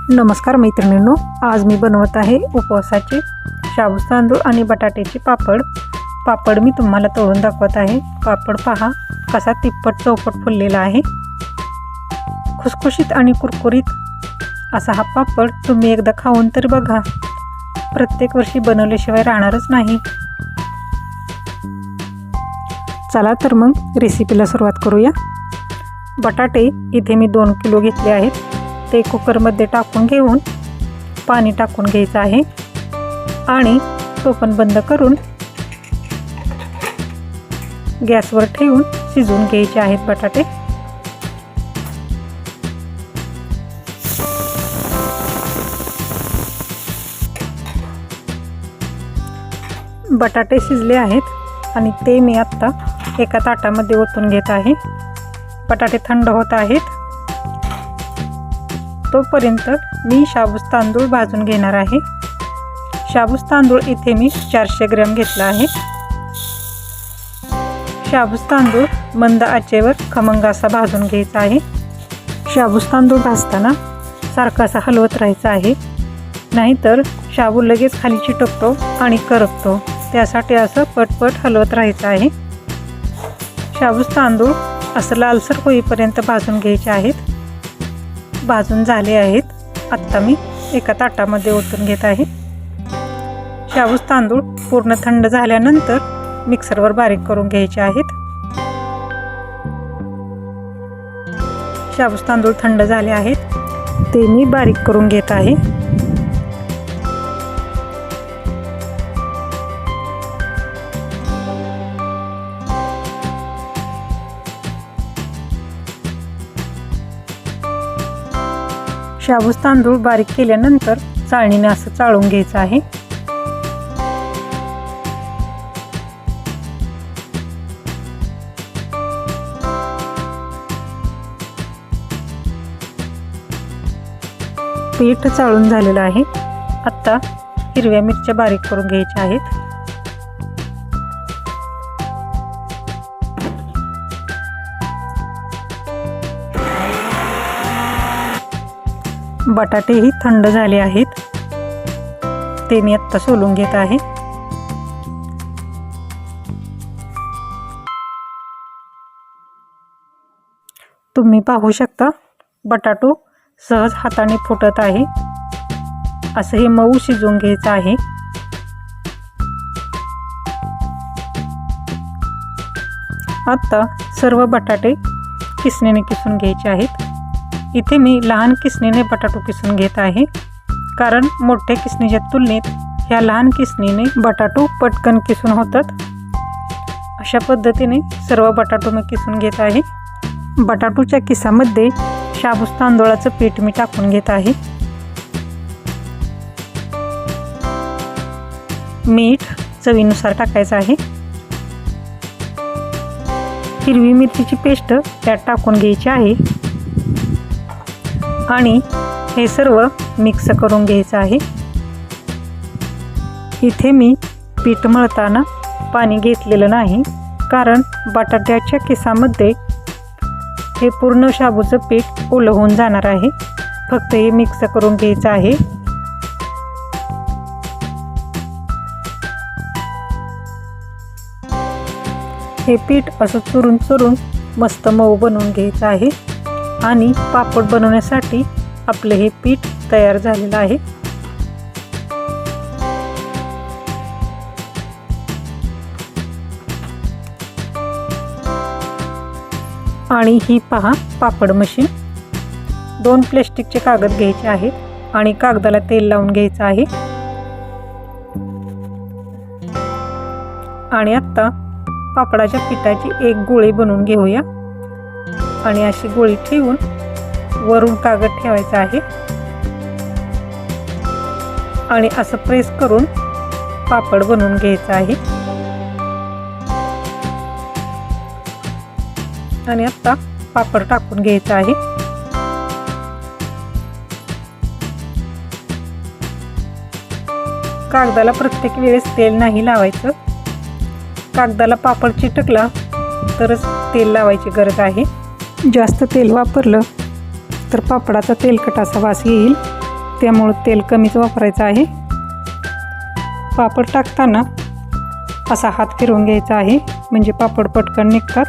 नमस्कार मैत्रिणींनो, आज मी बनवत आहे उपवासाचे शाबूत तांदूळ आणि बटाट्याचे पापड मी तुम्हाला तळून दाखवत आहे। पापड पहा कसा तिप्पट चौपट फुललेला आहे। खुसखुशीत आणि कुरकुरीत असा हा पापड तुम्ही एकदा खाऊन तर बघा, प्रत्येक वर्षी बनवल्याशिवाय राहणारच नाही। चला तर मग रेसिपीला सुरुवात करूया। बटाटे इथे मी 2 किलो घेतले आहेत। ते कुकरमध्ये टाकून घेऊन पाणी टाकून घ्यायचं आहे आणि टोपण बंद करून गॅसवर ठेवून शिजवून घ्यायचे आहेत बटाटे। बटाटे शिजले आहेत आणि ते मी आता एका ताटामध्ये ओतून घेत आहे। बटाटे थंड होत आहेत तोपर्यंत मी शाबूत तांदूळ भाजून घेणार आहे। शाबूत तांदूळ इथे मी 400 ग्रॅम घेतला आहे। शाबूत तांदूळ मंद आचेवर खमंग असा भाजून घ्यायचा आहे। शाबूत तांदूळ भाजताना सारखा असा हलवत राहायचा आहे, नाहीतर शाबू लगेच खाली चिटकतो आणि करपतो। त्यासाठी असं पटपट हलवत राहायचं आहे। शाबूत तांदूळ असं लालसर होईपर्यंत भाजून घ्यायचे आहेत। भाजून झाले आहेत। आता मी एका ताटामध्ये ओतून घेत आहे। शाबूत तांदूळ पूर्ण थंड झाल्यानंतर मिक्सरवर बारीक करून घ्यायचे आहेत। शाबूत तांदूळ थंड झाले आहेत, ते मी बारीक करून घेत आहे। शाबूत तांदूळ बारीक केल्यानंतर चाळणीने असं चाळून घ्यायचं आहे। पीठ चाळून झालेलं आहे। आता हिरव्या मिरच्या बारीक करून घ्यायच्या आहेत। बटाटेही थंड झाले आहेत, ते मी आत्ता सोलून घेत आहे। तुम्ही पाहू शकता बटाटो सहज हाताने फुटत आहे। असं हे मऊ शिजवून घ्यायचं आहे। आता सर्व बटाटे किसणीने किसून घ्यायचे आहेत। इथे मी लहान किसणीने बटाटो किसून घेत आहे, कारण मोठ्या किसणीच्या तुलनेत ह्या लहान किसणीने बटाटो पटकन किसून होतात। अशा पद्धतीने सर्व बटाटो मी किसून घेत आहे। बटाटोच्या किसामध्ये शाबूत तांदूळाचं पीठ मी टाकून घेत आहे। मीठ चवीनुसार टाकायचं आहे। हिरवी मिरचीची पेस्ट त्यात टाकून घ्यायची आहे आणि हे सर्व मिक्स करून घ्यायचं आहे। इथे मी पीठ मळताना पाणी घेतलेलं नाही, कारण बटाट्याच्या किसामध्ये हे पूर्ण शाबूचं पीठ ओलं होऊन जाणार आहे। फक्त हे मिक्स करून घ्यायचं आहे। हे पीठ असं चुरून चुरून मस्त मऊ बनवून घ्यायचं आहे आणि पापड बनवण्यासाठी आपले हे पीठ तयार झालेलं आहे। आणि ही पहा पापड मशीन। 2 प्लास्टिकचे कागद घ्यायचे आहेत आणि कागदाला तेल लावून घ्यायचं आहे। आणि आता पापडाच्या पिठाची एक गोळी बनवून घेऊया आणि अशी गोळी ठेवून वरून कागद ठेवायचा आहे आणि असं प्रेस करून पापड बनवून घ्यायचं आहे। आणि आता पापड टाकून घ्यायचा आहे। कागदाला प्रत्येक वेळेस तेल नाही लावायचं, कागदाला पापड चिटकला तरच तेल लावायची गरज आहे। जास्त तेल वापरलं तर पापडाचा तेलकट असा वास येईल त्यामुळं तेल कमीच वापरायचं आहे. पापड टाकताना असा हात फिरवून घ्यायचा आहे, म्हणजे पापड पटकन निघतात.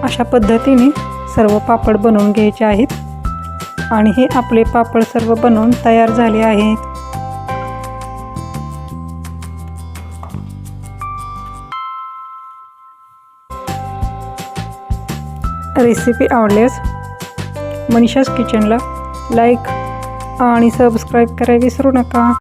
अशा पद्धतीने सर्व पापड बनवून घ्यायचे आहेत. आणि हे आपले पापड सर्व बनवून तयार झाले आहेत. रेसिपी आवडल्यास मनीषाज किचनला लाईक आणि सबस्क्राईब करायला विसरू नका.